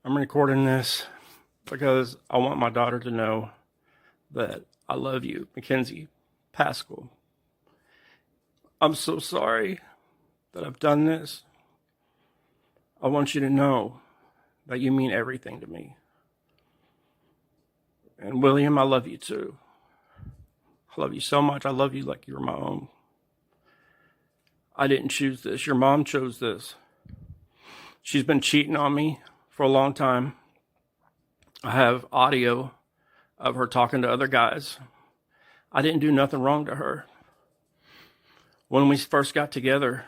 I'm recording this because I want my daughter to know that I love you, Mackenzie Paschal. I'm so sorry that I've done this. I want you to know that you mean everything to me. And William, I love you too. I love you so much. I love you like you're my own. I didn't choose this. Your mom chose this. She's been cheating on me for a long time. I have audio of her talking to other guys. I didn't do nothing wrong to her. When we first got together,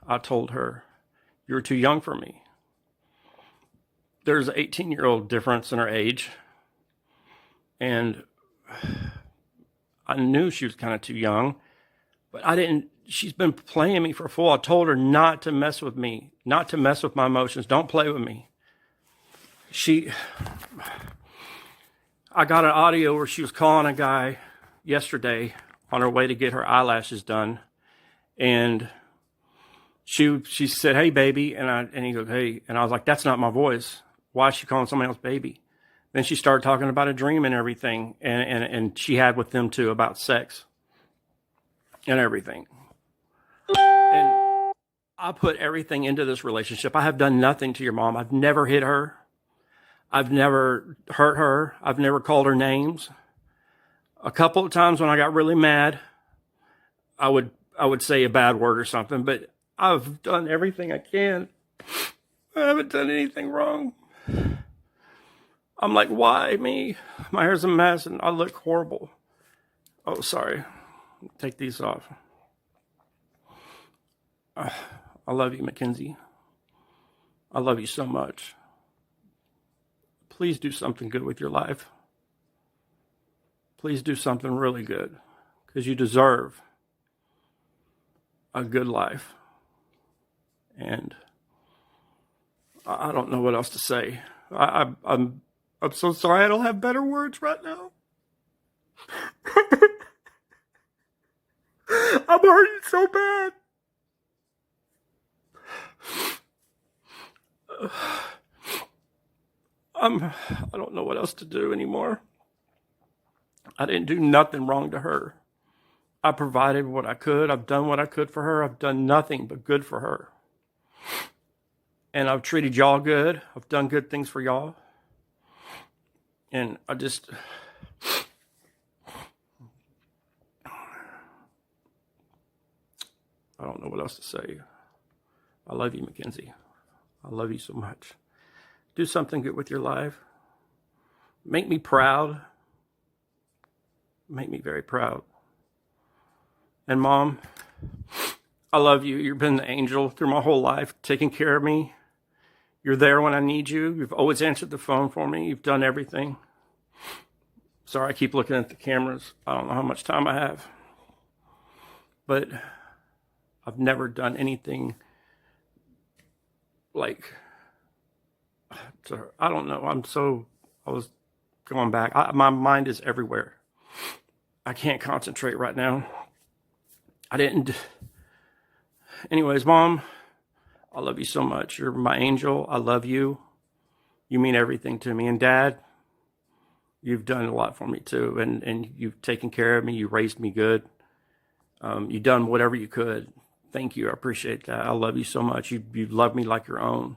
I told her, "You're too young for me." There's an 18-year-old difference in her age. And I knew she was kind of too young, but she's been playing me for a fool. I told her not to mess with me, not to mess with my emotions. Don't play with me. I got an audio where she was calling a guy yesterday on her way to get her eyelashes done. And she said, "Hey, baby." And he goes, "Hey." And I was like, "That's not my voice. Why is she calling somebody else baby?" Then she started talking about a dream and everything. And she had with them too about sex and everything. And I put everything into this relationship. I have done nothing to your mom. I've never hit her. I've never hurt her. I've never called her names. A couple of times when I got really mad, I would say a bad word or something, but I've done everything I can. I haven't done anything wrong. I'm like, why me? My hair's a mess and I look horrible. Oh, sorry. Take these off. I love you, Mackenzie. I love you so much. Please do something good with your life. Please do something really good, because you deserve a good life. And I don't know what else to say. I'm so sorry. I don't have better words right now. I'm hurting so bad. I don't know what else to do anymore. I didn't do nothing wrong to her. I provided what I could. I've done what I could for her. I've done nothing but good for her. And I've treated y'all good. I've done good things for y'all. And I don't know what else to say. I love you, Mackenzie. I love you so much. Do something good with your life. Make me proud. Make me very proud. And Mom, I love you. You've been the angel through my whole life, taking care of me. You're there when I need you. You've always answered the phone for me. You've done everything. Sorry, I keep looking at the cameras. I don't know how much time I have. But I've never done anything like, I don't know. I was going back. My mind is everywhere. I can't concentrate right now. Anyways, Mom, I love you so much. You're my angel. I love you. You mean everything to me. And Dad, you've done a lot for me too. And you've taken care of me. You raised me good. You've done whatever you could. Thank you. I appreciate that. I love you so much. You love me like your own.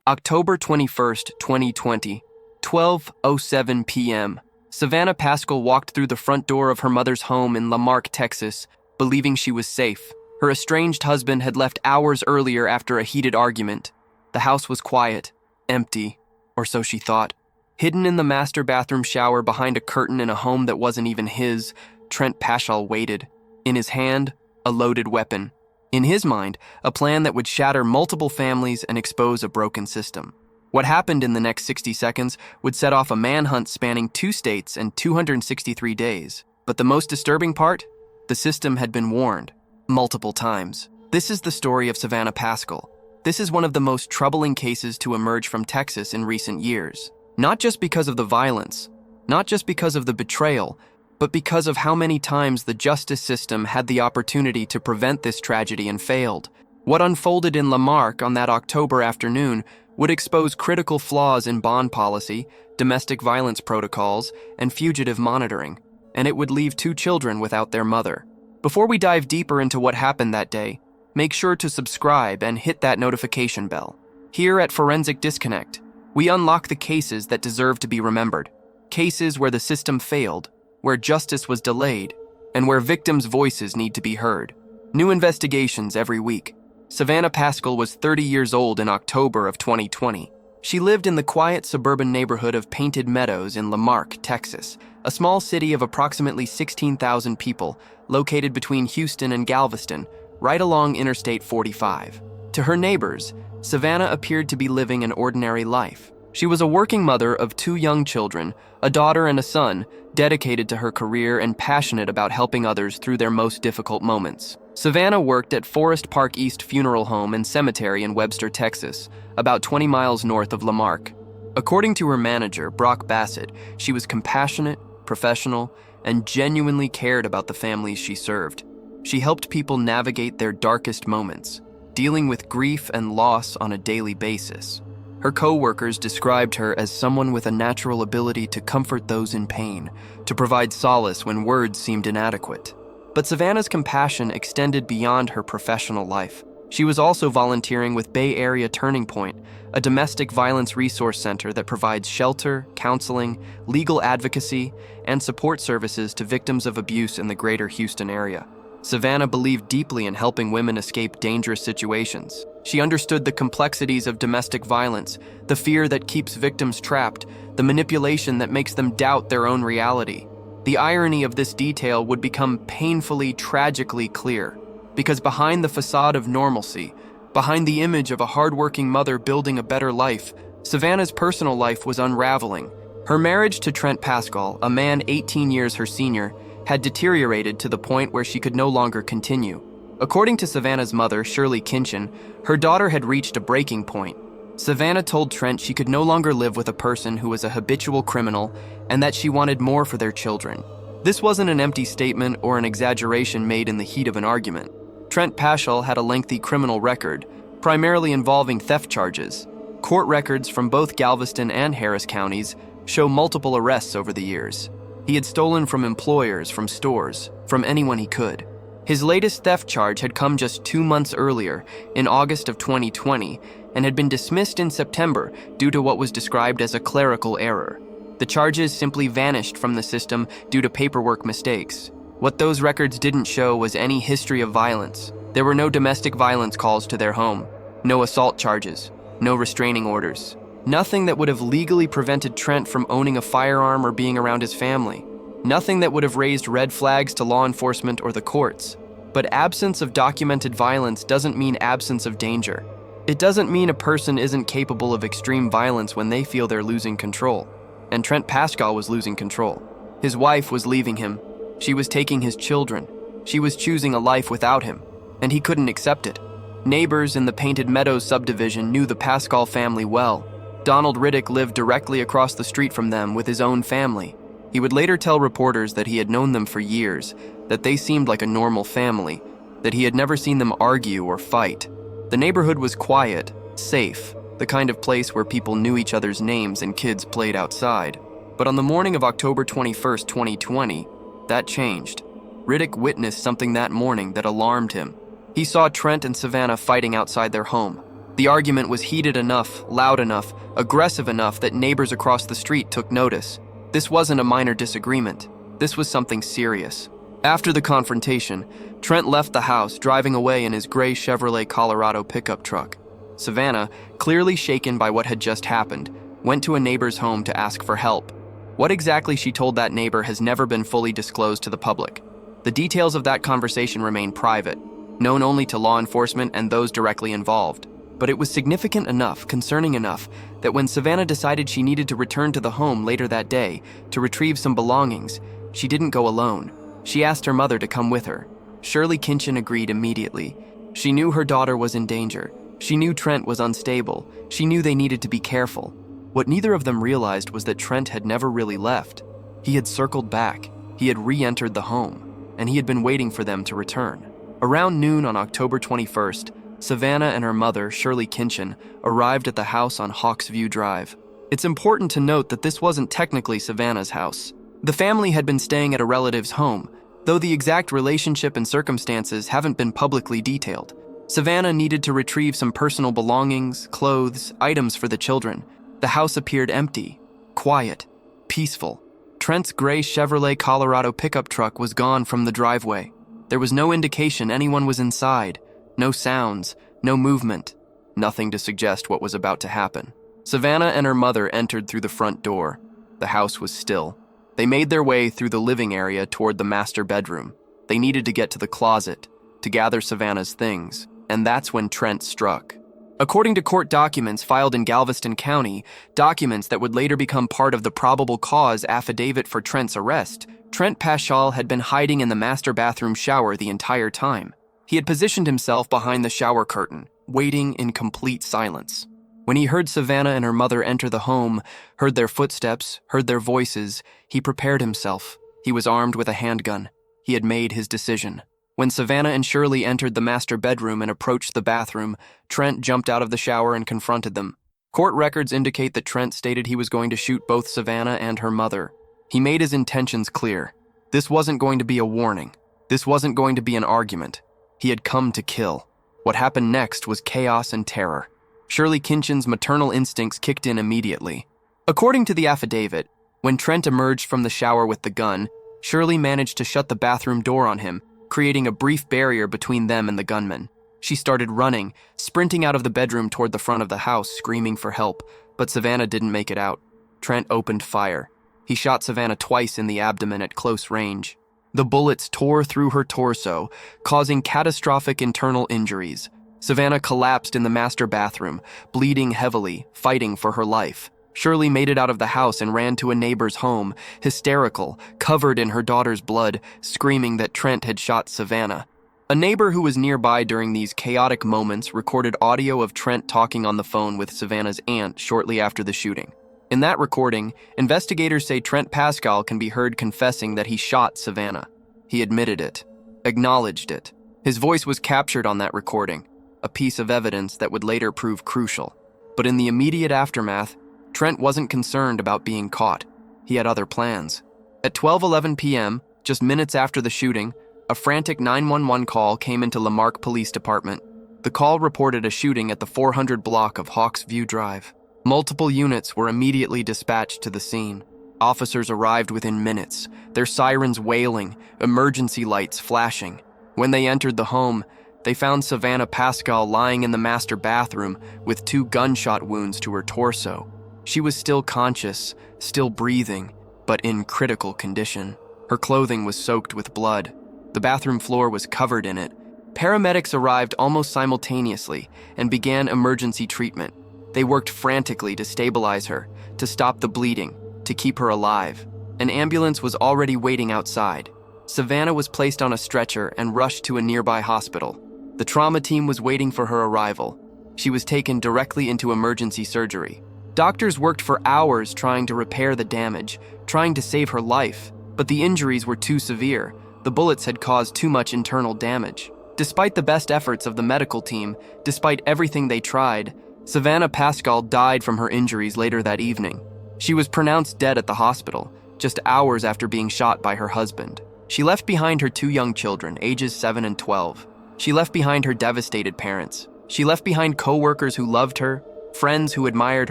October 21st, 2020, 12:07 p.m. Savannah Paschal walked through the front door of her mother's home in Marque, Texas, believing she was safe. Her estranged husband had left hours earlier after a heated argument. The house was quiet, empty, or so she thought. Hidden in the master bathroom shower behind a curtain in a home that wasn't even his, Trent Paschal waited. In his hand, a loaded weapon. In his mind, a plan that would shatter multiple families and expose a broken system. What happened in the next 60 seconds would set off a manhunt spanning 2 states and 263 days. But the most disturbing part? The system had been warned, multiple times. This is the story of Savannah Paschal. This is one of the most troubling cases to emerge from Texas in recent years. Not just because of the violence, not just because of the betrayal, but because of how many times the justice system had the opportunity to prevent this tragedy and failed. What unfolded in Marque on that October afternoon would expose critical flaws in bond policy, domestic violence protocols, and fugitive monitoring, and it would leave 2 children without their mother. Before we dive deeper into what happened that day, make sure to subscribe and hit that notification bell. Here at Forensic Disconnect, we unlock the cases that deserve to be remembered. Cases where the system failed, where justice was delayed, and where victims' voices need to be heard. New investigations every week. Savannah Paschal was 30 years old in October of 2020. She lived in the quiet suburban neighborhood of Painted Meadows in Marque, Texas, a small city of approximately 16,000 people located between Houston and Galveston, right along Interstate 45. To her neighbors, Savannah appeared to be living an ordinary life. She was a working mother of 2 young children, a daughter and a son, dedicated to her career and passionate about helping others through their most difficult moments. Savannah worked at Forest Park East Funeral Home and Cemetery in Webster, Texas, about 20 miles north of Marque. According to her manager, Brock Bassett, she was compassionate, professional, and genuinely cared about the families she served. She helped people navigate their darkest moments, dealing with grief and loss on a daily basis. Her co-workers described her as someone with a natural ability to comfort those in pain, to provide solace when words seemed inadequate. But Savannah's compassion extended beyond her professional life. She was also volunteering with Bay Area Turning Point, a domestic violence resource center that provides shelter, counseling, legal advocacy, and support services to victims of abuse in the greater Houston area. Savannah believed deeply in helping women escape dangerous situations. She understood the complexities of domestic violence, the fear that keeps victims trapped, the manipulation that makes them doubt their own reality. The irony of this detail would become painfully, tragically clear, because behind the facade of normalcy, behind the image of a hardworking mother building a better life, Savannah's personal life was unraveling. Her marriage to Trent Paschal, a man 18 years her senior, had deteriorated to the point where she could no longer continue. According to Savannah's mother, Shirley Kinchin, her daughter had reached a breaking point. Savannah told Trent she could no longer live with a person who was a habitual criminal and that she wanted more for their children. This wasn't an empty statement or an exaggeration made in the heat of an argument. Trent Paschal had a lengthy criminal record, primarily involving theft charges. Court records from both Galveston and Harris counties show multiple arrests over the years. He had stolen from employers, from stores, from anyone he could. His latest theft charge had come just 2 months earlier, in August of 2020, and had been dismissed in September due to what was described as a clerical error. The charges simply vanished from the system due to paperwork mistakes. What those records didn't show was any history of violence. There were no domestic violence calls to their home, no assault charges, no restraining orders. Nothing that would have legally prevented Trent from owning a firearm or being around his family. Nothing that would have raised red flags to law enforcement or the courts. But absence of documented violence doesn't mean absence of danger. It doesn't mean a person isn't capable of extreme violence when they feel they're losing control. And Trent Paschal was losing control. His wife was leaving him. She was taking his children. She was choosing a life without him, and he couldn't accept it. Neighbors in the Painted Meadows subdivision knew the Paschal family well. Donald Riddick lived directly across the street from them with his own family. He would later tell reporters that he had known them for years, that they seemed like a normal family, that he had never seen them argue or fight. The neighborhood was quiet, safe, the kind of place where people knew each other's names and kids played outside. But on the morning of October 21st, 2020, that changed. Riddick witnessed something that morning that alarmed him. He saw Trent and Savannah fighting outside their home. The argument was heated enough, loud enough, aggressive enough that neighbors across the street took notice. This wasn't a minor disagreement. This was something serious. After the confrontation, Trent left the house, driving away in his gray Chevrolet Colorado pickup truck. Savannah, clearly shaken by what had just happened, went to a neighbor's home to ask for help. What exactly she told that neighbor has never been fully disclosed to the public. The details of that conversation remain private, known only to law enforcement and those directly involved. But it was significant enough, concerning enough, that when Savannah decided she needed to return to the home later that day to retrieve some belongings, she didn't go alone. She asked her mother to come with her. Shirley Kinchin agreed immediately. She knew her daughter was in danger. She knew Trent was unstable. She knew they needed to be careful. What neither of them realized was that Trent had never really left. He had circled back. He had re-entered the home, and he had been waiting for them to return. Around noon on October 21st, Savannah and her mother, Shirley Kinchin, arrived at the house on Hawks View Drive. It's important to note that this wasn't technically Savannah's house. The family had been staying at a relative's home, though the exact relationship and circumstances haven't been publicly detailed. Savannah needed to retrieve some personal belongings, clothes, items for the children. The house appeared empty, quiet, peaceful. Trent's gray Chevrolet Colorado pickup truck was gone from the driveway. There was no indication anyone was inside, no sounds, no movement, nothing to suggest what was about to happen. Savannah and her mother entered through the front door. The house was still. They made their way through the living area toward the master bedroom. They needed to get to the closet, to gather Savannah's things, and that's when Trent struck. According to court documents filed in Galveston County, documents that would later become part of the probable cause affidavit for Trent's arrest, Trent Paschal had been hiding in the master bathroom shower the entire time. He had positioned himself behind the shower curtain, waiting in complete silence. When he heard Savannah and her mother enter the home, heard their footsteps, heard their voices, he prepared himself. He was armed with a handgun. He had made his decision. When Savannah and Shirley entered the master bedroom and approached the bathroom, Trent jumped out of the shower and confronted them. Court records indicate that Trent stated he was going to shoot both Savannah and her mother. He made his intentions clear. This wasn't going to be a warning. This wasn't going to be an argument. He had come to kill. What happened next was chaos and terror. Shirley Kinchin's maternal instincts kicked in immediately. According to the affidavit, when Trent emerged from the shower with the gun, Shirley managed to shut the bathroom door on him, creating a brief barrier between them and the gunman. She started running, sprinting out of the bedroom toward the front of the house, screaming for help, but Savannah didn't make it out. Trent opened fire. He shot Savannah twice in the abdomen at close range. The bullets tore through her torso, causing catastrophic internal injuries. Savannah collapsed in the master bathroom, bleeding heavily, fighting for her life. Shirley made it out of the house and ran to a neighbor's home, hysterical, covered in her daughter's blood, screaming that Trent had shot Savannah. A neighbor who was nearby during these chaotic moments recorded audio of Trent talking on the phone with Savannah's aunt shortly after the shooting. In that recording, investigators say Trent Paschal can be heard confessing that he shot Savannah. He admitted it, acknowledged it. His voice was captured on that recording, a piece of evidence that would later prove crucial. But in the immediate aftermath, Trent wasn't concerned about being caught. He had other plans. At 12:11 p.m., just minutes after the shooting, a frantic 911 call came into Marque Police Department. The call reported a shooting at the 400 block of Hawks View Drive. Multiple units were immediately dispatched to the scene. Officers arrived within minutes, their sirens wailing, emergency lights flashing. When they entered the home, they found Savannah Paschal lying in the master bathroom with 2 gunshot wounds to her torso. She was still conscious, still breathing, but in critical condition. Her clothing was soaked with blood. The bathroom floor was covered in it. Paramedics arrived almost simultaneously and began emergency treatment. They worked frantically to stabilize her, to stop the bleeding, to keep her alive. An ambulance was already waiting outside. Savannah was placed on a stretcher and rushed to a nearby hospital. The trauma team was waiting for her arrival. She was taken directly into emergency surgery. Doctors worked for hours trying to repair the damage, trying to save her life, but the injuries were too severe. The bullets had caused too much internal damage. Despite the best efforts of the medical team, despite everything they tried, Savannah Paschal died from her injuries later that evening. She was pronounced dead at the hospital, just hours after being shot by her husband. She left behind her 2 young children, ages 7 and 12. She left behind her devastated parents. She left behind co-workers who loved her, friends who admired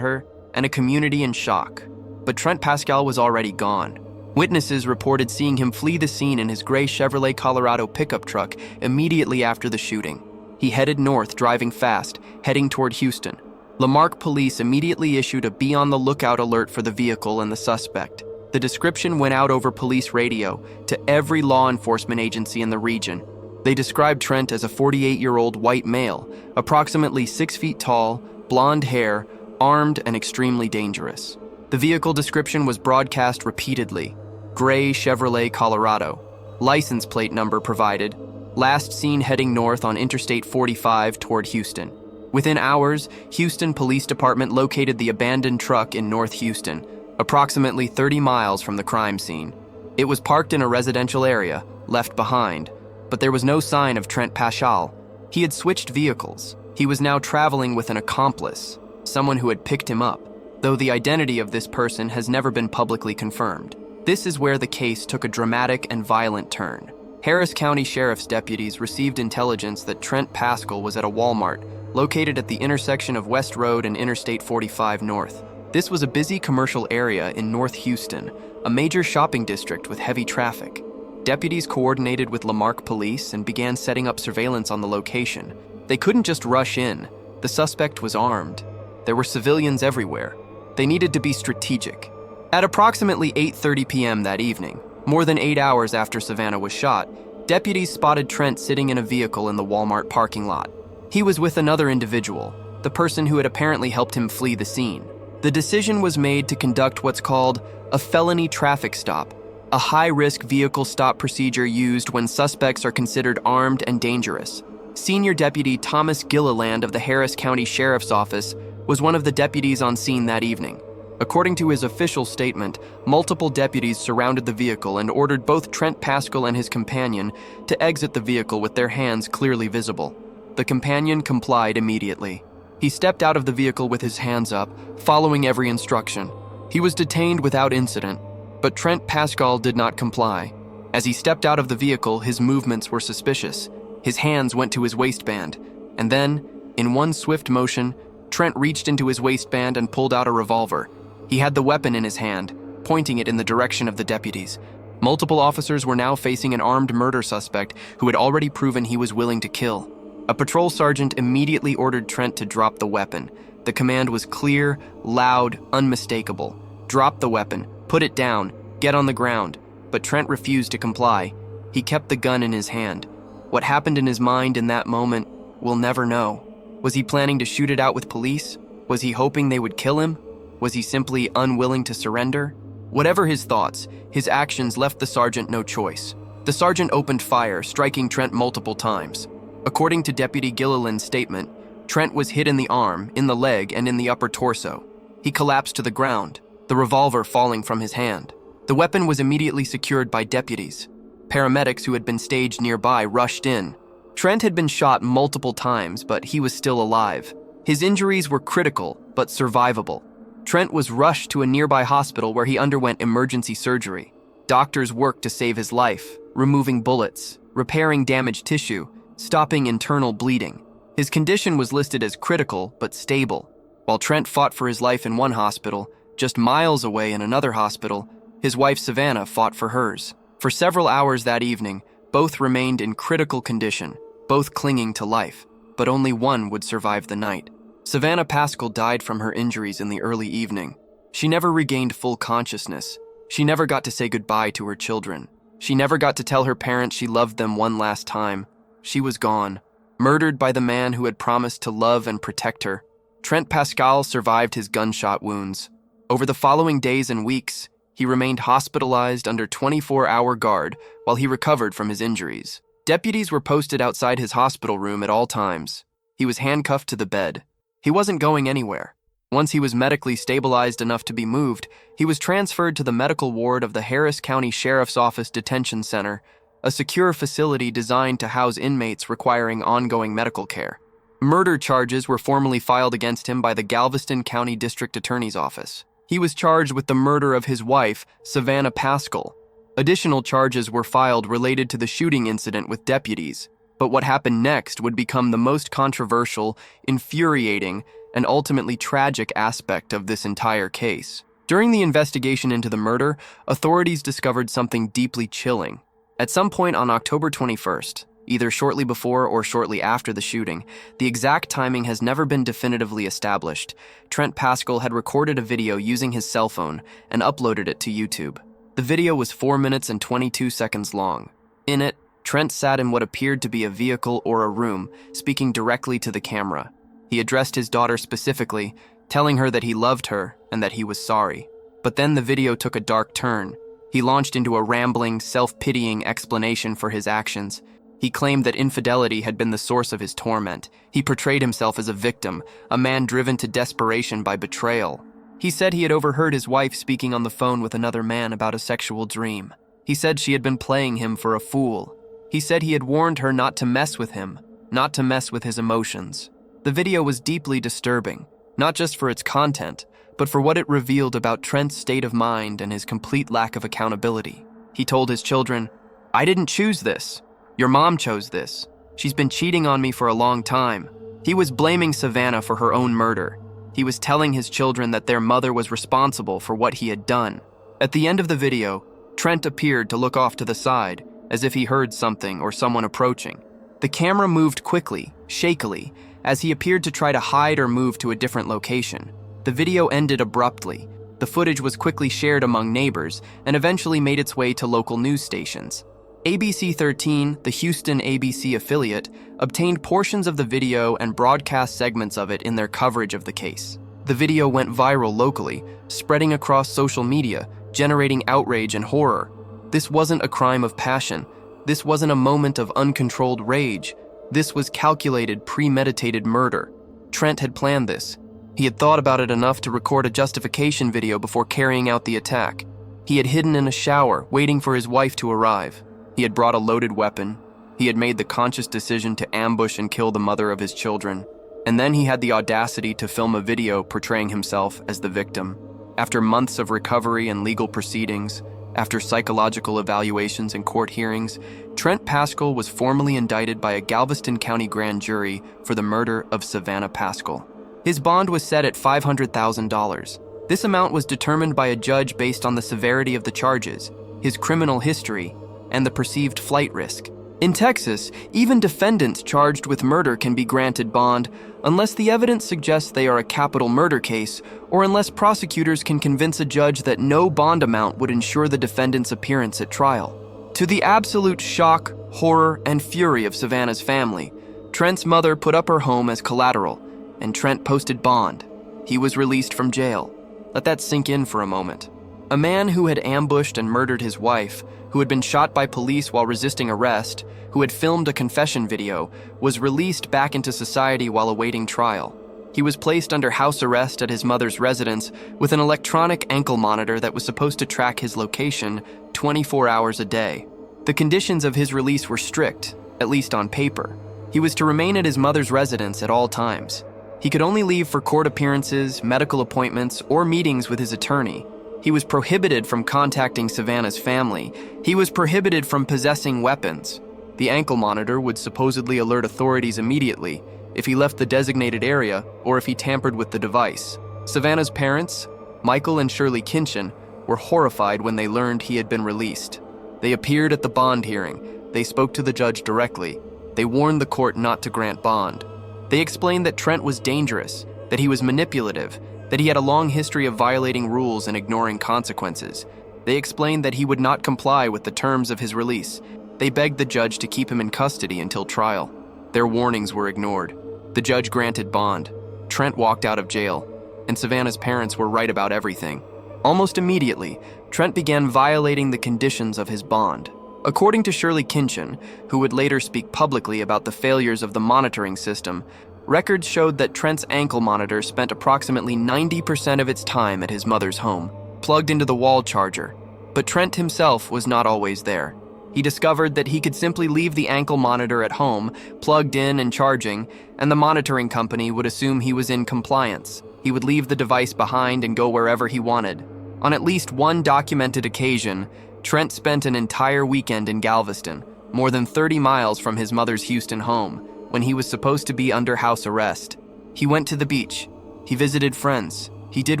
her, and a community in shock. But Trent Paschal was already gone. Witnesses reported seeing him flee the scene in his gray Chevrolet Colorado pickup truck immediately after the shooting. He headed north, driving fast, heading toward Houston. Marque police immediately issued a be on the lookout alert for the vehicle and the suspect. The description went out over police radio to every law enforcement agency in the region. They described Trent as a 48-year-old white male, approximately 6 feet tall, blonde hair, armed and extremely dangerous. The vehicle description was broadcast repeatedly. Gray Chevrolet Colorado. License plate number provided. Last seen heading north on Interstate 45 toward Houston. Within hours, Houston Police Department located the abandoned truck in North Houston, approximately 30 miles from the crime scene. It was parked in a residential area, left behind, but there was no sign of Trent Paschal. He had switched vehicles. He was now traveling with an accomplice, someone who had picked him up, though the identity of this person has never been publicly confirmed. This is where the case took a dramatic and violent turn. Harris County Sheriff's deputies received intelligence that Trent Paschal was at a Walmart located at the intersection of West Road and Interstate 45 North. This was a busy commercial area in North Houston, a major shopping district with heavy traffic. Deputies coordinated with Marque police and began setting up surveillance on the location. They couldn't just rush in. The suspect was armed. There were civilians everywhere. They needed to be strategic. At approximately 8:30 p.m. that evening, more than 8 hours after Savannah was shot, deputies spotted Trent sitting in a vehicle in the Walmart parking lot. He was with another individual, the person who had apparently helped him flee the scene. The decision was made to conduct what's called a felony traffic stop, a high-risk vehicle stop procedure used when suspects are considered armed and dangerous. Senior Deputy Thomas Gilliland of the Harris County Sheriff's Office was one of the deputies on scene that evening. According to his official statement, multiple deputies surrounded the vehicle and ordered both Trent Paschal and his companion to exit the vehicle with their hands clearly visible. The companion complied immediately. He stepped out of the vehicle with his hands up, following every instruction. He was detained without incident, but Trent Paschal did not comply. As he stepped out of the vehicle, his movements were suspicious. His hands went to his waistband, and then, in one swift motion, Trent reached into his waistband and pulled out a revolver. He had the weapon in his hand, pointing it in the direction of the deputies. Multiple officers were now facing an armed murder suspect who had already proven he was willing to kill. A patrol sergeant immediately ordered Trent to drop the weapon. The command was clear, loud, unmistakable. Drop the weapon, put it down, get on the ground. But Trent refused to comply. He kept the gun in his hand. What happened in his mind in that moment, we'll never know. Was he planning to shoot it out with police? Was he hoping they would kill him? Was he simply unwilling to surrender? Whatever his thoughts, his actions left the sergeant no choice. The sergeant opened fire, striking Trent multiple times. According to Deputy Gilliland's statement, Trent was hit in the arm, in the leg, and in the upper torso. He collapsed to the ground, the revolver falling from his hand. The weapon was immediately secured by deputies. Paramedics who had been staged nearby rushed in. Trent had been shot multiple times, but he was still alive. His injuries were critical, but survivable. Trent was rushed to a nearby hospital where he underwent emergency surgery. Doctors worked to save his life, removing bullets, repairing damaged tissue, stopping internal bleeding. His condition was listed as critical but stable. While Trent fought for his life in one hospital, just miles away in another hospital, his wife Savannah fought for hers. For several hours that evening, both remained in critical condition, both clinging to life, but only one would survive the night. Savannah Paschal died from her injuries in the early evening. She never regained full consciousness. She never got to say goodbye to her children. She never got to tell her parents she loved them one last time. She was gone, murdered by the man who had promised to love and protect her. Trent Paschal survived his gunshot wounds. Over the following days and weeks, he remained hospitalized under 24-hour guard while he recovered from his injuries. Deputies were posted outside his hospital room at all times. He was handcuffed to the bed. He wasn't going anywhere. Once he was medically stabilized enough to be moved, he was transferred to the medical ward of the Harris County Sheriff's Office Detention Center, a secure facility designed to house inmates requiring ongoing medical care. Murder charges were formally filed against him by the Galveston County District Attorney's Office. He was charged with the murder of his wife, Savannah Paschal. Additional charges were filed related to the shooting incident with deputies, but what happened next would become the most controversial, infuriating, and ultimately tragic aspect of this entire case. During the investigation into the murder, authorities discovered something deeply chilling. At some point on October 21st, either shortly before or shortly after the shooting, the exact timing has never been definitively established, Trent Paschal had recorded a video using his cell phone and uploaded it to YouTube. The video was 4 minutes and 22 seconds long. In it, Trent sat in what appeared to be a vehicle or a room, speaking directly to the camera. He addressed his daughter specifically, telling her that he loved her and that he was sorry. But then the video took a dark turn. He launched into a rambling, self-pitying explanation for his actions. He claimed that infidelity had been the source of his torment. He portrayed himself as a victim, a man driven to desperation by betrayal. He said he had overheard his wife speaking on the phone with another man about a sexual dream. He said she had been playing him for a fool. He said he had warned her not to mess with him, not to mess with his emotions. The video was deeply disturbing, not just for its content, but for what it revealed about Trent's state of mind and his complete lack of accountability. He told his children, "I didn't choose this. Your mom chose this. She's been cheating on me for a long time." He was blaming Savannah for her own murder. He was telling his children that their mother was responsible for what he had done. At the end of the video, Trent appeared to look off to the side, as if he heard something or someone approaching. The camera moved quickly, shakily, as he appeared to try to hide or move to a different location. The video ended abruptly. The footage was quickly shared among neighbors and eventually made its way to local news stations. ABC 13, the Houston ABC affiliate, obtained portions of the video and broadcast segments of it in their coverage of the case. The video went viral locally, spreading across social media, generating outrage and horror. This wasn't a crime of passion. This wasn't a moment of uncontrolled rage. This was calculated, premeditated murder. Trent had planned this. He had thought about it enough to record a justification video before carrying out the attack. He had hidden in a shower, waiting for his wife to arrive. He had brought a loaded weapon. He had made the conscious decision to ambush and kill the mother of his children. And then he had the audacity to film a video portraying himself as the victim. After months of recovery and legal proceedings, after psychological evaluations and court hearings, Trent Paschal was formally indicted by a Galveston County grand jury for the murder of Savannah Paschal. His bond was set at $500,000. This amount was determined by a judge based on the severity of the charges, his criminal history, and the perceived flight risk. In Texas, even defendants charged with murder can be granted bond unless the evidence suggests they are a capital murder case or unless prosecutors can convince a judge that no bond amount would ensure the defendant's appearance at trial. To the absolute shock, horror, and fury of Savannah's family, Trent's mother put up her home as collateral, and Trent posted bond. He was released from jail. Let that sink in for a moment. A man who had ambushed and murdered his wife, who had been shot by police while resisting arrest, who had filmed a confession video, was released back into society while awaiting trial. He was placed under house arrest at his mother's residence with an electronic ankle monitor that was supposed to track his location 24 hours a day. The conditions of his release were strict, at least on paper. He was to remain at his mother's residence at all times. He could only leave for court appearances, medical appointments, or meetings with his attorney. He was prohibited from contacting Savannah's family. He was prohibited from possessing weapons. The ankle monitor would supposedly alert authorities immediately if he left the designated area or if he tampered with the device. Savannah's parents, Michael and Shirley Kinchin, were horrified when they learned he had been released. They appeared at the bond hearing. They spoke to the judge directly. They warned the court not to grant bond. They explained that Trent was dangerous, that he was manipulative, that he had a long history of violating rules and ignoring consequences. They explained that he would not comply with the terms of his release. They begged the judge to keep him in custody until trial. Their warnings were ignored. The judge granted bond. Trent walked out of jail, and Savannah's parents were right about everything. Almost immediately, Trent began violating the conditions of his bond. According to Shirley Kinchin, who would later speak publicly about the failures of the monitoring system, records showed that Trent's ankle monitor spent approximately 90% of its time at his mother's home, plugged into the wall charger. But Trent himself was not always there. He discovered that he could simply leave the ankle monitor at home, plugged in and charging, and the monitoring company would assume he was in compliance. He would leave the device behind and go wherever he wanted. On at least one documented occasion, Trent spent an entire weekend in Galveston, more than 30 miles from his mother's Houston home, when he was supposed to be under house arrest. He went to the beach. He visited friends. He did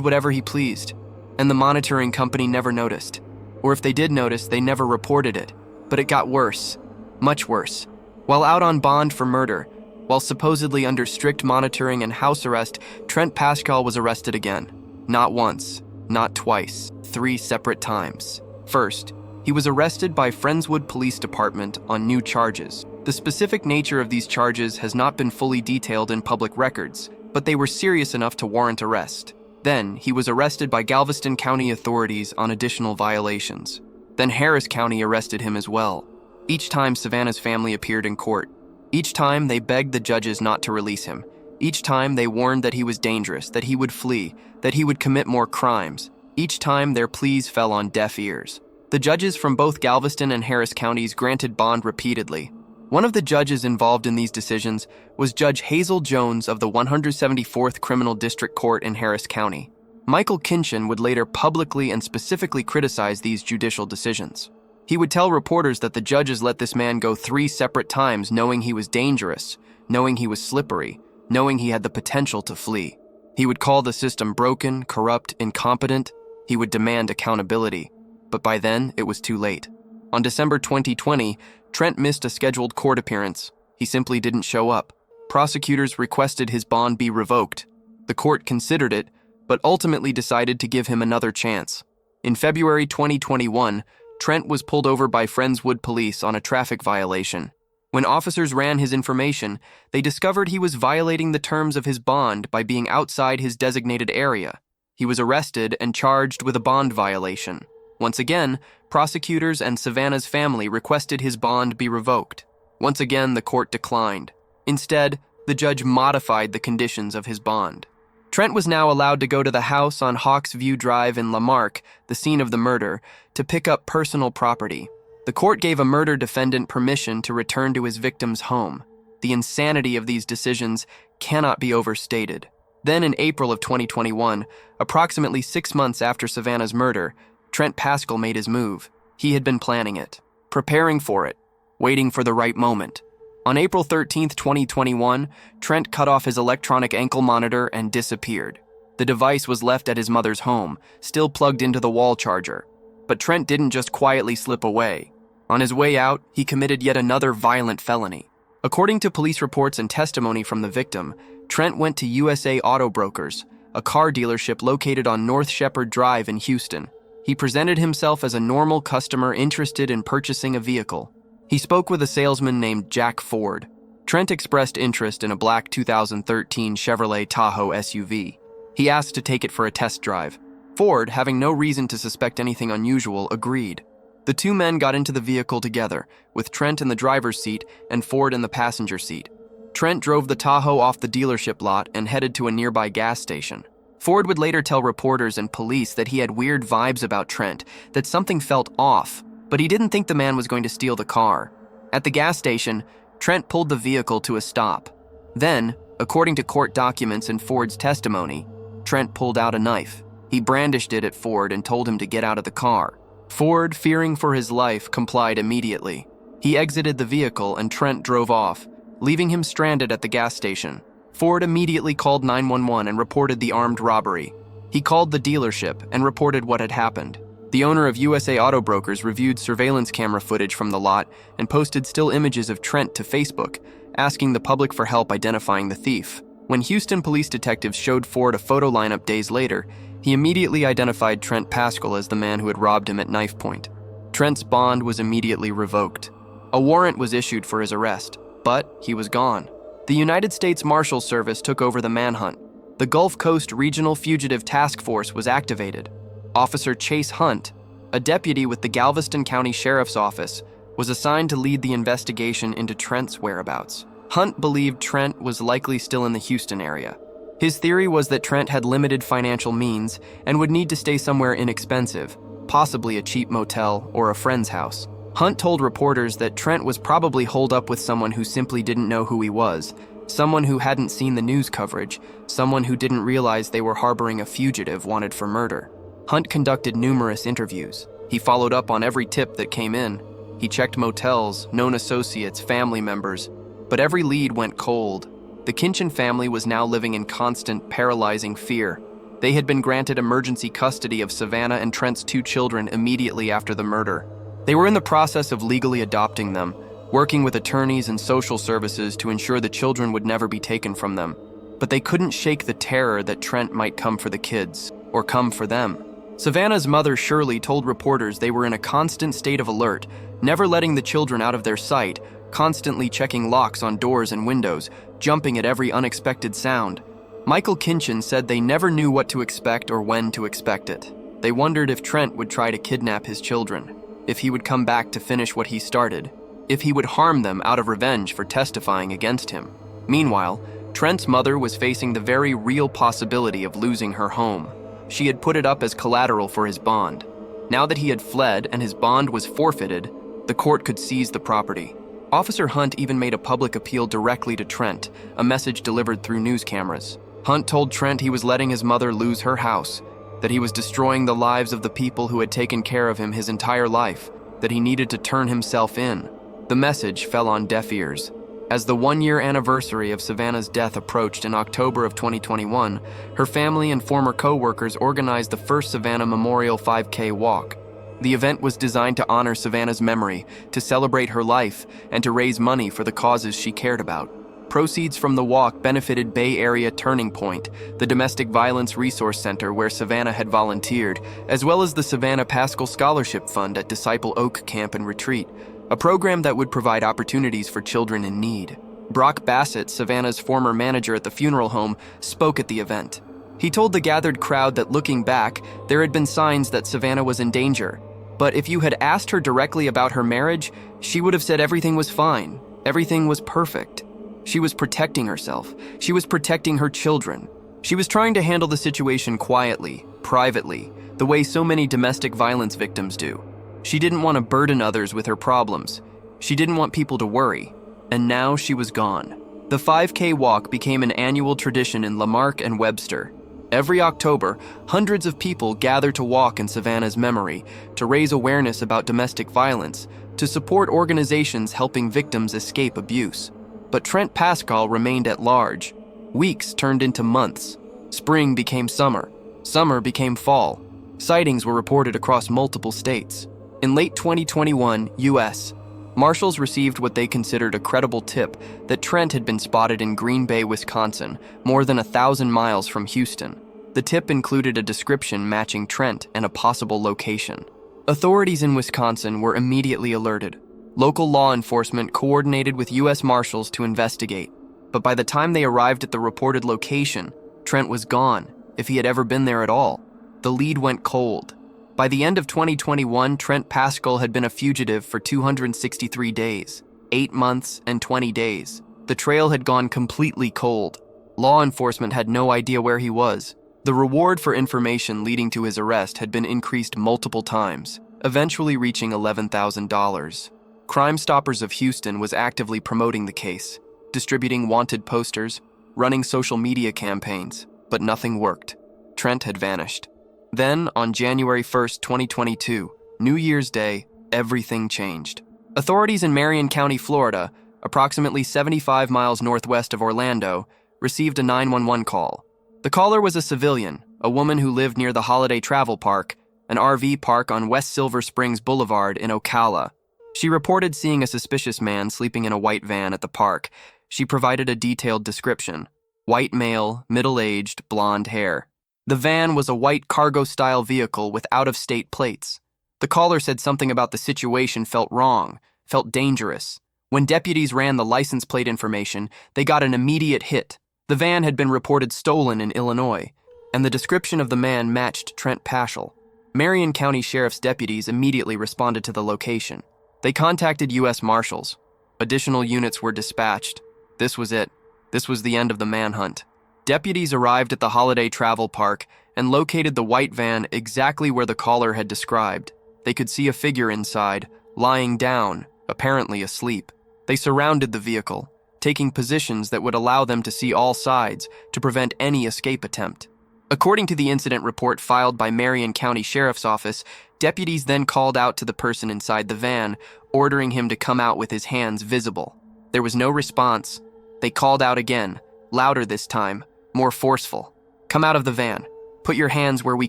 whatever he pleased. And the monitoring company never noticed. Or if they did notice, they never reported it. But it got worse. Much worse. While out on bond for murder, while supposedly under strict monitoring and house arrest, Trent Paschal was arrested again. Not once, not twice, 3 separate times. First, he was arrested by Friendswood Police Department on new charges. The specific nature of these charges has not been fully detailed in public records, but they were serious enough to warrant arrest. Then, he was arrested by Galveston County authorities on additional violations. Then Harris County arrested him as well. Each time Savannah's family appeared in court. Each time they begged the judges not to release him. Each time they warned that he was dangerous, that he would flee, that he would commit more crimes. Each time their pleas fell on deaf ears. The judges from both Galveston and Harris counties granted bond repeatedly. One of the judges involved in these decisions was Judge Hazel Jones of the 174th Criminal District Court in Harris County. Michael Kinchin would later publicly and specifically criticize these judicial decisions. He would tell reporters that the judges let this man go 3 separate times knowing he was dangerous, knowing he was slippery, knowing he had the potential to flee. He would call the system broken, corrupt, incompetent. He would demand accountability. But by then, it was too late. On December 2020, Trent missed a scheduled court appearance. He simply didn't show up. Prosecutors requested his bond be revoked. The court considered it, but ultimately decided to give him another chance. In February 2021, Trent was pulled over by Friendswood police on a traffic violation. When officers ran his information, they discovered he was violating the terms of his bond by being outside his designated area. He was arrested and charged with a bond violation. Once again, prosecutors and Savannah's family requested his bond be revoked. Once again, the court declined. Instead, the judge modified the conditions of his bond. Trent was now allowed to go to the house on Hawks View Drive in Marque, the scene of the murder, to pick up personal property. The court gave a murder defendant permission to return to his victim's home. The insanity of these decisions cannot be overstated. Then in April of 2021, approximately 6 months after Savannah's murder, Trent Paschal made his move. He had been planning it, preparing for it, waiting for the right moment. On April 13, 2021, Trent cut off his electronic ankle monitor and disappeared. The device was left at his mother's home, still plugged into the wall charger. But Trent didn't just quietly slip away. On his way out, he committed yet another violent felony. According to police reports and testimony from the victim, Trent went to USA Auto Brokers, a car dealership located on North Shepherd Drive in Houston. He presented himself as a normal customer interested in purchasing a vehicle. He spoke with a salesman named Jack Ford. Trent expressed interest in a black 2013 Chevrolet Tahoe SUV. He asked to take it for a test drive. Ford, having no reason to suspect anything unusual, agreed. The two men got into the vehicle together, with Trent in the driver's seat and Ford in the passenger seat. Trent drove the Tahoe off the dealership lot and headed to a nearby gas station. Ford would later tell reporters and police that he had weird vibes about Trent, that something felt off, but he didn't think the man was going to steal the car. At the gas station, Trent pulled the vehicle to a stop. Then, according to court documents and Ford's testimony, Trent pulled out a knife. He brandished it at Ford and told him to get out of the car. Ford, fearing for his life, complied immediately. He exited the vehicle and Trent drove off, leaving him stranded at the gas station. Ford immediately called 911 and reported the armed robbery. He called the dealership and reported what had happened. The owner of USA Auto Brokers reviewed surveillance camera footage from the lot and posted still images of Trent to Facebook, asking the public for help identifying the thief. When Houston police detectives showed Ford a photo lineup days later, he immediately identified Trent Paschal as the man who had robbed him at knifepoint. Trent's bond was immediately revoked. A warrant was issued for his arrest, but he was gone. The United States Marshals Service took over the manhunt. The Gulf Coast Regional Fugitive Task Force was activated. Officer Chase Hunt, a deputy with the Galveston County Sheriff's Office, was assigned to lead the investigation into Trent's whereabouts. Hunt believed Trent was likely still in the Houston area. His theory was that Trent had limited financial means and would need to stay somewhere inexpensive, possibly a cheap motel or a friend's house. Hunt told reporters that Trent was probably holed up with someone who simply didn't know who he was, someone who hadn't seen the news coverage, someone who didn't realize they were harboring a fugitive wanted for murder. Hunt conducted numerous interviews. He followed up on every tip that came in. He checked motels, known associates, family members, but every lead went cold. The Kinchin family was now living in constant, paralyzing fear. They had been granted emergency custody of Savannah and Trent's 2 children immediately after the murder. They were in the process of legally adopting them, working with attorneys and social services to ensure the children would never be taken from them. But they couldn't shake the terror that Trent might come for the kids, or come for them. Savannah's mother, Shirley, told reporters they were in a constant state of alert, never letting the children out of their sight, constantly checking locks on doors and windows, jumping at every unexpected sound. Michael Kinchin said they never knew what to expect or when to expect it. They wondered if Trent would try to kidnap his children. if he would come back to finish what he started, if he would harm them out of revenge for testifying against him. Meanwhile, Trent's mother was facing the very real possibility of losing her home. She had put it up as collateral for his bond. Now that he had fled and his bond was forfeited, the court could seize the property. Officer Hunt even made a public appeal directly to Trent, a message delivered through news cameras. Hunt told Trent he was letting his mother lose her house, that he was destroying the lives of the people who had taken care of him his entire life, that he needed to turn himself in. The message fell on deaf ears. As the one-year anniversary of Savannah's death approached in October of 2021, her family and former co-workers organized the first Savannah Memorial 5K walk. The event was designed to honor Savannah's memory, to celebrate her life, and to raise money for the causes she cared about. Proceeds from the walk benefited Bay Area Turning Point, the domestic violence resource center where Savannah had volunteered, as well as the Savannah Paschal Scholarship Fund at Disciple Oak Camp and Retreat, a program that would provide opportunities for children in need. Brock Bassett, Savannah's former manager at the funeral home, spoke at the event. He told the gathered crowd that looking back, there had been signs that Savannah was in danger. But if you had asked her directly about her marriage, she would have said everything was fine, everything was perfect. She was protecting herself. She was protecting her children. She was trying to handle the situation quietly, privately, the way so many domestic violence victims do. She didn't want to burden others with her problems. She didn't want people to worry. And now she was gone. The 5K walk became an annual tradition in Marque and Webster. Every October, hundreds of people gather to walk in Savannah's memory, to raise awareness about domestic violence, to support organizations helping victims escape abuse. But Trent Paschal remained at large. Weeks turned into months. Spring became summer. Summer became fall. Sightings were reported across multiple states. In late 2021, U.S., Marshals received what they considered a credible tip that Trent had been spotted in Green Bay, Wisconsin, more than 1,000 miles from Houston. The tip included a description matching Trent and a possible location. Authorities in Wisconsin were immediately alerted. Local law enforcement coordinated with U.S. Marshals to investigate. But by the time they arrived at the reported location, Trent was gone, if he had ever been there at all. The lead went cold. By the end of 2021, Trent Paschal had been a fugitive for 263 days, 8 months and 20 days. The trail had gone completely cold. Law enforcement had no idea where he was. The reward for information leading to his arrest had been increased multiple times, eventually reaching $11,000. Crime Stoppers of Houston was actively promoting the case, distributing wanted posters, running social media campaigns, but nothing worked. Trent had vanished. Then, on January 1st, 2022, New Year's Day, everything changed. Authorities in Marion County, Florida, approximately 75 miles northwest of Orlando, received a 911 call. The caller was a civilian, a woman who lived near the Holiday Travel Park, an RV park on West Silver Springs Boulevard in Ocala. She reported seeing a suspicious man sleeping in a white van at the park. She provided a detailed description. White male, middle-aged, blonde hair. The van was a white cargo-style vehicle with out-of-state plates. The caller said something about the situation felt wrong, felt dangerous. When deputies ran the license plate information, they got an immediate hit. The van had been reported stolen in Illinois, and the description of the man matched Trent Paschal. Marion County Sheriff's deputies immediately responded to the location. They contacted U.S. Marshals. Additional units were dispatched. This was it. This was the end of the manhunt. Deputies arrived at the Holiday Travel Park and located the white van exactly where the caller had described. They could see a figure inside, lying down, apparently asleep. They surrounded the vehicle, taking positions that would allow them to see all sides to prevent any escape attempt. According to the incident report filed by Marion County Sheriff's Office, deputies then called out to the person inside the van, ordering him to come out with his hands visible. There was no response. They called out again, louder this time, more forceful. Come out of the van. Put your hands where we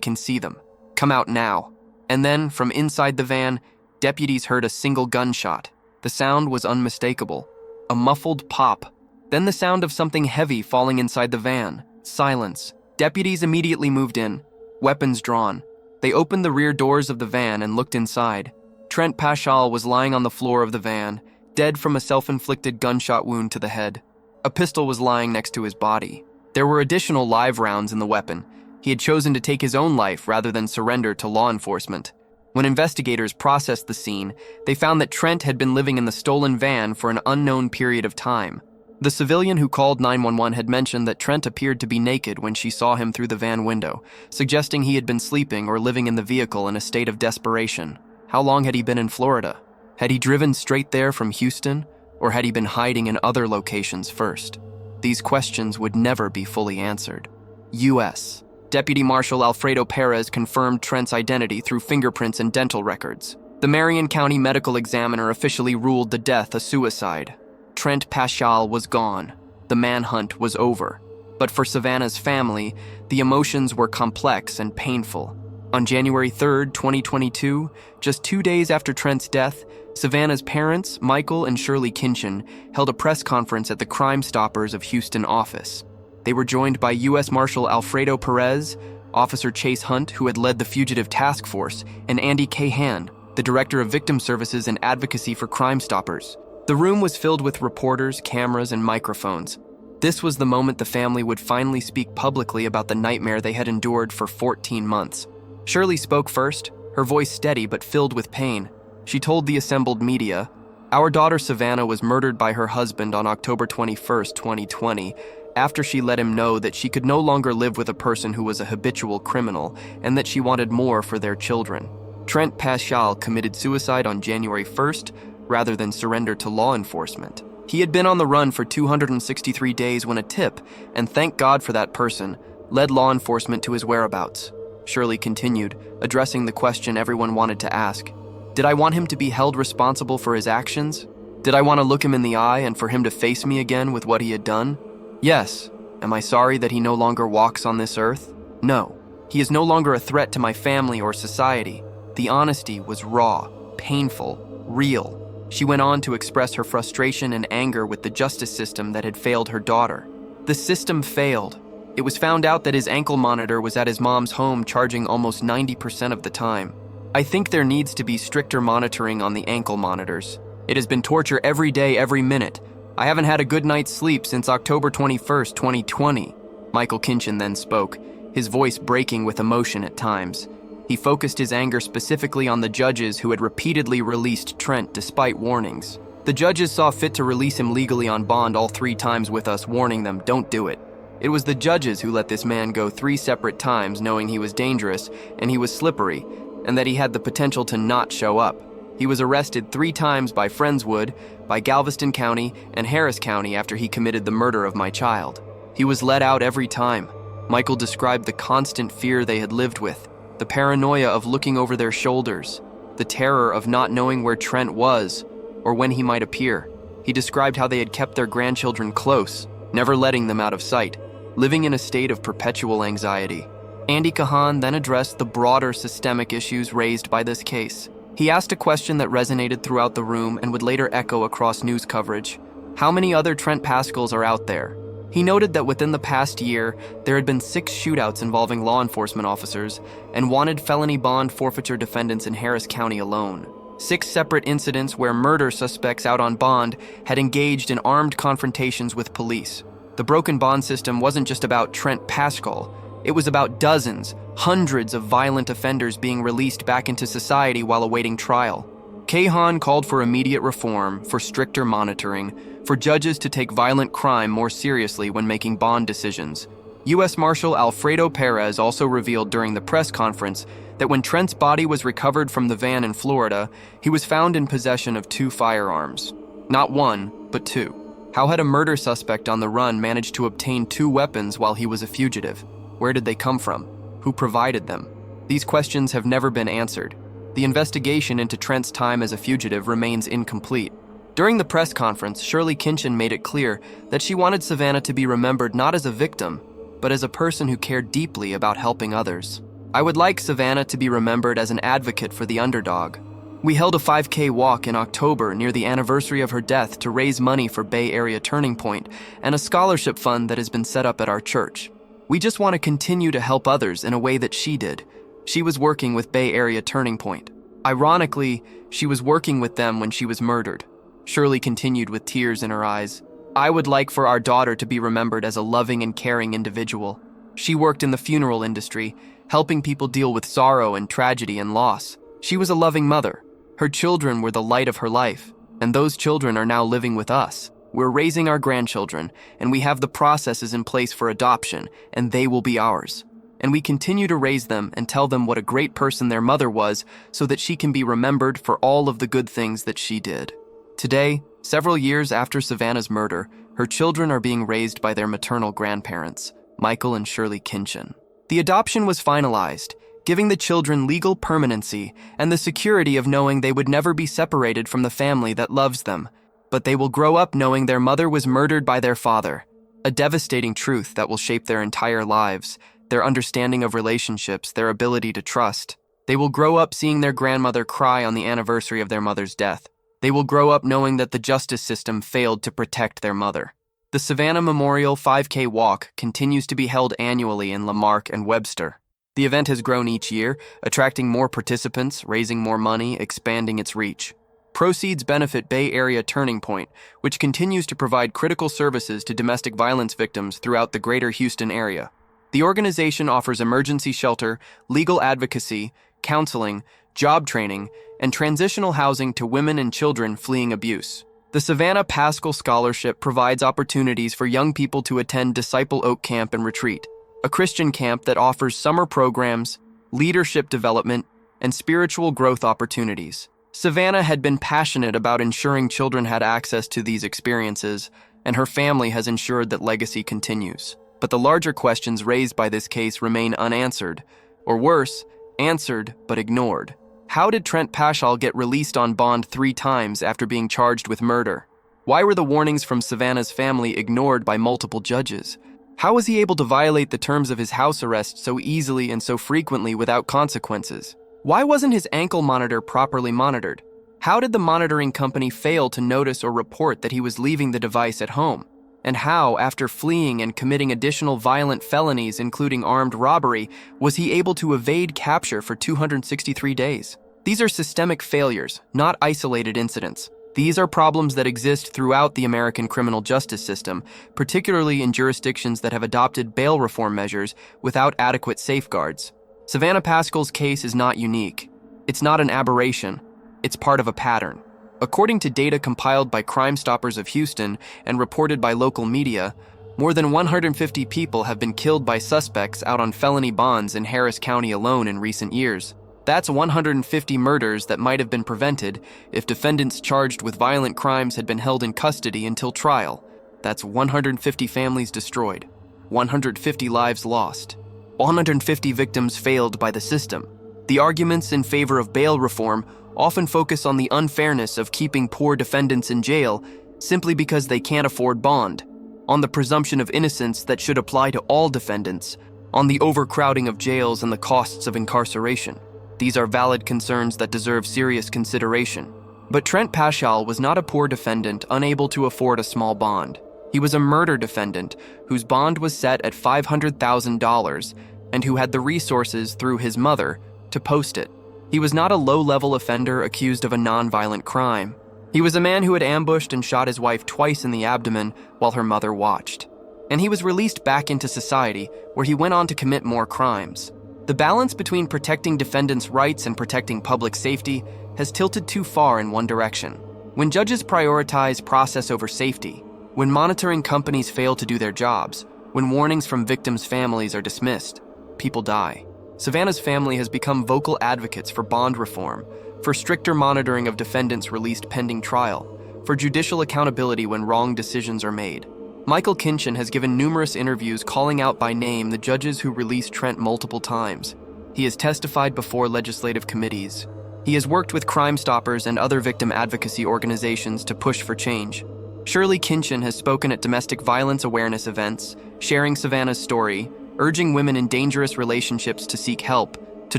can see them. Come out now. And then, from inside the van, deputies heard a single gunshot. The sound was unmistakable. A muffled pop. Then the sound of something heavy falling inside the van. Silence. Deputies immediately moved in, weapons drawn. They opened the rear doors of the van and looked inside. Trent Paschal was lying on the floor of the van, dead from a self-inflicted gunshot wound to the head. A pistol was lying next to his body. There were additional live rounds in the weapon. He had chosen to take his own life rather than surrender to law enforcement. When investigators processed the scene, they found that Trent had been living in the stolen van for an unknown period of time. The civilian who called 911 had mentioned that Trent appeared to be naked when she saw him through the van window, suggesting he had been sleeping or living in the vehicle in a state of desperation. How long had he been in Florida? Had he driven straight there from Houston, or had he been hiding in other locations first? These questions would never be fully answered. U.S. Deputy Marshal Alfredo Perez confirmed Trent's identity through fingerprints and dental records. The Marion County Medical Examiner officially ruled the death a suicide. Trent Paschal was gone. The manhunt was over. But for Savannah's family, the emotions were complex and painful. On January 3, 2022, just 2 days after Trent's death, Savannah's parents, Michael and Shirley Kinchin, held a press conference at the Crime Stoppers of Houston office. They were joined by U.S. Marshal Alfredo Perez, Officer Chase Hunt, who had led the fugitive task force, and Andy Cahan, the Director of Victim Services and Advocacy for Crime Stoppers. The room was filled with reporters, cameras, and microphones. This was the moment the family would finally speak publicly about the nightmare they had endured for 14 months. Shirley spoke first, her voice steady but filled with pain. She told the assembled media, "Our daughter Savannah was murdered by her husband on October 21, 2020, after she let him know that she could no longer live with a person who was a habitual criminal and that she wanted more for their children. Trent Paschal committed suicide on January 1st rather than surrender to law enforcement. He had been on the run for 263 days when a tip, and thank God for that person, led law enforcement to his whereabouts." Shirley continued, addressing the question everyone wanted to ask. "Did I want him to be held responsible for his actions? Did I want to look him in the eye and for him to face me again with what he had done? Yes. Am I sorry that he no longer walks on this earth? No. He is no longer a threat to my family or society. The honesty was raw, painful, real." She went on to express her frustration and anger with the justice system that had failed her daughter. The system failed. It was found out that his ankle monitor was at his mom's home charging almost 90% of the time. I think there needs to be stricter monitoring on the ankle monitors. It has been torture every day, every minute. I haven't had a good night's sleep since October 21st, 2020. Michael Kinchin then spoke, his voice breaking with emotion at times. He focused his anger specifically on the judges who had repeatedly released Trent despite warnings. The judges saw fit to release him legally on bond all 3 times with us warning them, "Don't do it." It was the judges who let this man go 3 separate times knowing he was dangerous and he was slippery, and that he had the potential to not show up. He was arrested 3 times by Friendswood, by Galveston County, and Harris County after he committed the murder of my child. He was let out every time. Michael described the constant fear they had lived with, the paranoia of looking over their shoulders, the terror of not knowing where Trent was or when he might appear. He described how they had kept their grandchildren close, never letting them out of sight, living in a state of perpetual anxiety. Andy Cahan then addressed the broader systemic issues raised by this case. He asked a question that resonated throughout the room and would later echo across news coverage. How many other Trent Paschals are out there? He noted that within the past year, there had been 6 shootouts involving law enforcement officers and wanted felony bond forfeiture defendants in Harris County alone. 6 separate incidents where murder suspects out on bond had engaged in armed confrontations with police. The broken bond system wasn't just about Trent Paschal. It was about dozens, hundreds of violent offenders being released back into society while awaiting trial. Cahan called for immediate reform, for stricter monitoring, for judges to take violent crime more seriously when making bond decisions. U.S. Marshal Alfredo Perez also revealed during the press conference that when Trent's body was recovered from the van in Florida, he was found in possession of 2 firearms. Not 1, but 2. How had a murder suspect on the run managed to obtain 2 weapons while he was a fugitive? Where did they come from? Who provided them? These questions have never been answered. The investigation into Trent's time as a fugitive remains incomplete. During the press conference, Shirley Kinchin made it clear that she wanted Savannah to be remembered not as a victim, but as a person who cared deeply about helping others. I would like Savannah to be remembered as an advocate for the underdog. We held a 5K walk in October near the anniversary of her death to raise money for Bay Area Turning Point and a scholarship fund that has been set up at our church. We just want to continue to help others in a way that she did. She was working with Bay Area Turning Point. Ironically, she was working with them when she was murdered. Shirley continued with tears in her eyes. I would like for our daughter to be remembered as a loving and caring individual. She worked in the funeral industry, helping people deal with sorrow and tragedy and loss. She was a loving mother. Her children were the light of her life, and those children are now living with us. We're raising our grandchildren, and we have the processes in place for adoption, and they will be ours. And we continue to raise them and tell them what a great person their mother was so that she can be remembered for all of the good things that she did. Today, several years after Savannah's murder, her children are being raised by their maternal grandparents, Michael and Shirley Kinchin. The adoption was finalized, giving the children legal permanency and the security of knowing they would never be separated from the family that loves them. But they will grow up knowing their mother was murdered by their father, a devastating truth that will shape their entire lives, their understanding of relationships, their ability to trust. They will grow up seeing their grandmother cry on the anniversary of their mother's death. They will grow up knowing that the justice system failed to protect their mother. The Savannah Memorial 5K Walk continues to be held annually in Marque and Webster. The event has grown each year, attracting more participants, raising more money, expanding its reach. Proceeds benefit Bay Area Turning Point, which continues to provide critical services to domestic violence victims throughout the greater Houston area. The organization offers emergency shelter, legal advocacy, counseling, job training, and transitional housing to women and children fleeing abuse. The Savannah Paschal Scholarship provides opportunities for young people to attend Disciple Oak Camp and Retreat, a Christian camp that offers summer programs, leadership development, and spiritual growth opportunities. Savannah had been passionate about ensuring children had access to these experiences, and her family has ensured that legacy continues. But the larger questions raised by this case remain unanswered, or worse, answered but ignored. How did Trent Paschal get released on bond 3 times after being charged with murder? Why were the warnings from Savannah's family ignored by multiple judges? How was he able to violate the terms of his house arrest so easily and so frequently without consequences? Why wasn't his ankle monitor properly monitored? How did the monitoring company fail to notice or report that he was leaving the device at home? And how, after fleeing and committing additional violent felonies, including armed robbery, was he able to evade capture for 263 days? These are systemic failures, not isolated incidents. These are problems that exist throughout the American criminal justice system, particularly in jurisdictions that have adopted bail reform measures without adequate safeguards. Savannah Paschal's case is not unique. It's not an aberration. It's part of a pattern. According to data compiled by Crime Stoppers of Houston and reported by local media, more than 150 people have been killed by suspects out on felony bonds in Harris County alone in recent years. That's 150 murders that might have been prevented if defendants charged with violent crimes had been held in custody until trial. That's 150 families destroyed, 150 lives lost, 150 victims failed by the system. The arguments in favor of bail reform often focus on the unfairness of keeping poor defendants in jail simply because they can't afford bond, on the presumption of innocence that should apply to all defendants, on the overcrowding of jails and the costs of incarceration. These are valid concerns that deserve serious consideration. But Trent Paschal was not a poor defendant unable to afford a small bond. He was a murder defendant whose bond was set at $500,000 and who had the resources through his mother to post it. He was not a low-level offender accused of a non-violent crime. He was a man who had ambushed and shot his wife twice in the abdomen while her mother watched. And he was released back into society, where he went on to commit more crimes. The balance between protecting defendants' rights and protecting public safety has tilted too far in one direction. When judges prioritize process over safety, when monitoring companies fail to do their jobs, when warnings from victims' families are dismissed, people die. Savannah's family has become vocal advocates for bond reform, for stricter monitoring of defendants released pending trial, for judicial accountability when wrong decisions are made. Michael Kinchin has given numerous interviews calling out by name the judges who released Trent multiple times. He has testified before legislative committees. He has worked with Crime Stoppers and other victim advocacy organizations to push for change. Shirley Kinchin has spoken at domestic violence awareness events, sharing Savannah's story, urging women in dangerous relationships to seek help, to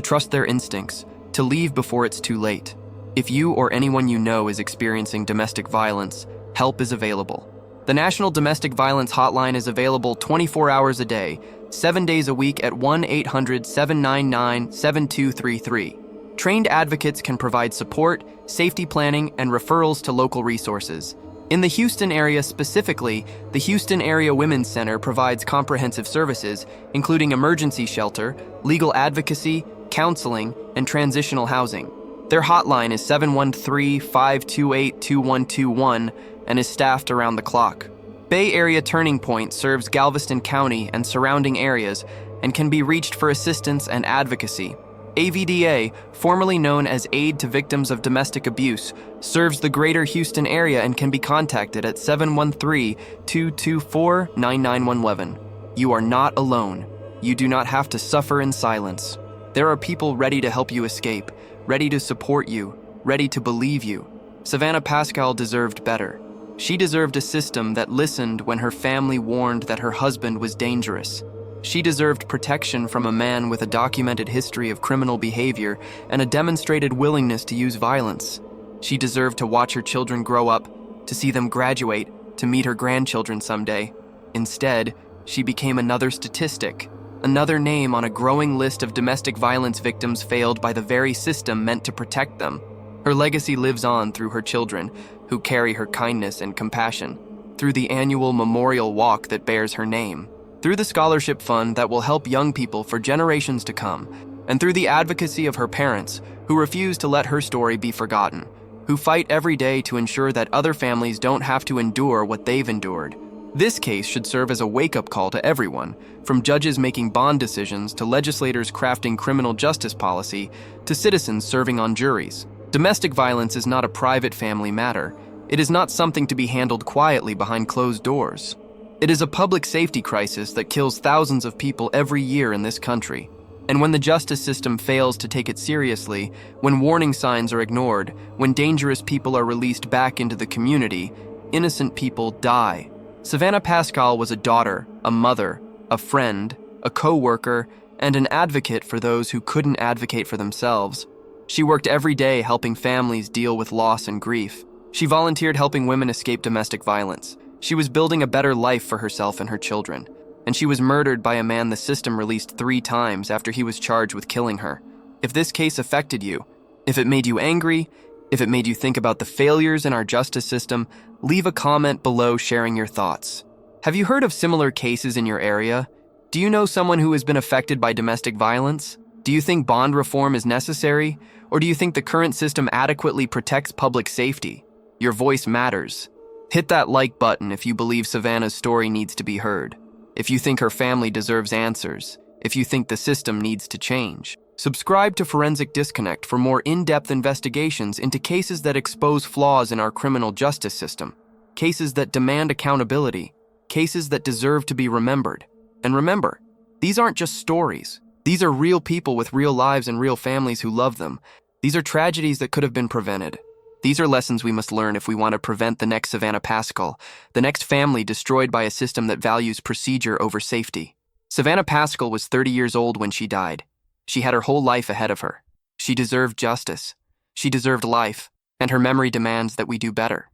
trust their instincts, to leave before it's too late. If you or anyone you know is experiencing domestic violence, help is available. The National Domestic Violence Hotline is available 24 hours a day, 7 days a week at 1-800-799-7233. Trained advocates can provide support, safety planning, and referrals to local resources. In the Houston area specifically, the Houston Area Women's Center provides comprehensive services, including emergency shelter, legal advocacy, counseling, and transitional housing. Their hotline is 713-528-2121 and is staffed around the clock. Bay Area Turning Point serves Galveston County and surrounding areas and can be reached for assistance and advocacy. AVDA, formerly known as Aid to Victims of Domestic Abuse, serves the greater Houston area and can be contacted at 713-224-9911. You are not alone. You do not have to suffer in silence. There are people ready to help you escape, ready to support you, ready to believe you. Savannah Paschal deserved better. She deserved a system that listened when her family warned that her husband was dangerous. She deserved protection from a man with a documented history of criminal behavior and a demonstrated willingness to use violence. She deserved to watch her children grow up, to see them graduate, to meet her grandchildren someday. Instead, she became another statistic, another name on a growing list of domestic violence victims failed by the very system meant to protect them. Her legacy lives on through her children, who carry her kindness and compassion, through the annual memorial walk that bears her name, through the scholarship fund that will help young people for generations to come, and through the advocacy of her parents, who refuse to let her story be forgotten, who fight every day to ensure that other families don't have to endure what they've endured. This case should serve as a wake-up call to everyone, from judges making bond decisions to legislators crafting criminal justice policy to citizens serving on juries. Domestic violence is not a private family matter. It is not something to be handled quietly behind closed doors. It is a public safety crisis that kills thousands of people every year in this country. And when the justice system fails to take it seriously, when warning signs are ignored, when dangerous people are released back into the community, innocent people die. Savannah Paschal was a daughter, a mother, a friend, a co-worker, and an advocate for those who couldn't advocate for themselves. She worked every day helping families deal with loss and grief. She volunteered helping women escape domestic violence. She was building a better life for herself and her children. And she was murdered by a man the system released 3 times after he was charged with killing her. If this case affected you, if it made you angry, if it made you think about the failures in our justice system, leave a comment below sharing your thoughts. Have you heard of similar cases in your area? Do you know someone who has been affected by domestic violence? Do you think bond reform is necessary? Or do you think the current system adequately protects public safety? Your voice matters. Hit that like button if you believe Savannah's story needs to be heard. If you think her family deserves answers. If you think the system needs to change. Subscribe to Forensic Disconnect for more in-depth investigations into cases that expose flaws in our criminal justice system. Cases that demand accountability. Cases that deserve to be remembered. And remember, these aren't just stories. These are real people with real lives and real families who love them. These are tragedies that could have been prevented. These are lessons we must learn if we want to prevent the next Savannah Paschal, the next family destroyed by a system that values procedure over safety. Savannah Paschal was 30 years old when she died. She had her whole life ahead of her. She deserved justice. She deserved life, and her memory demands that we do better.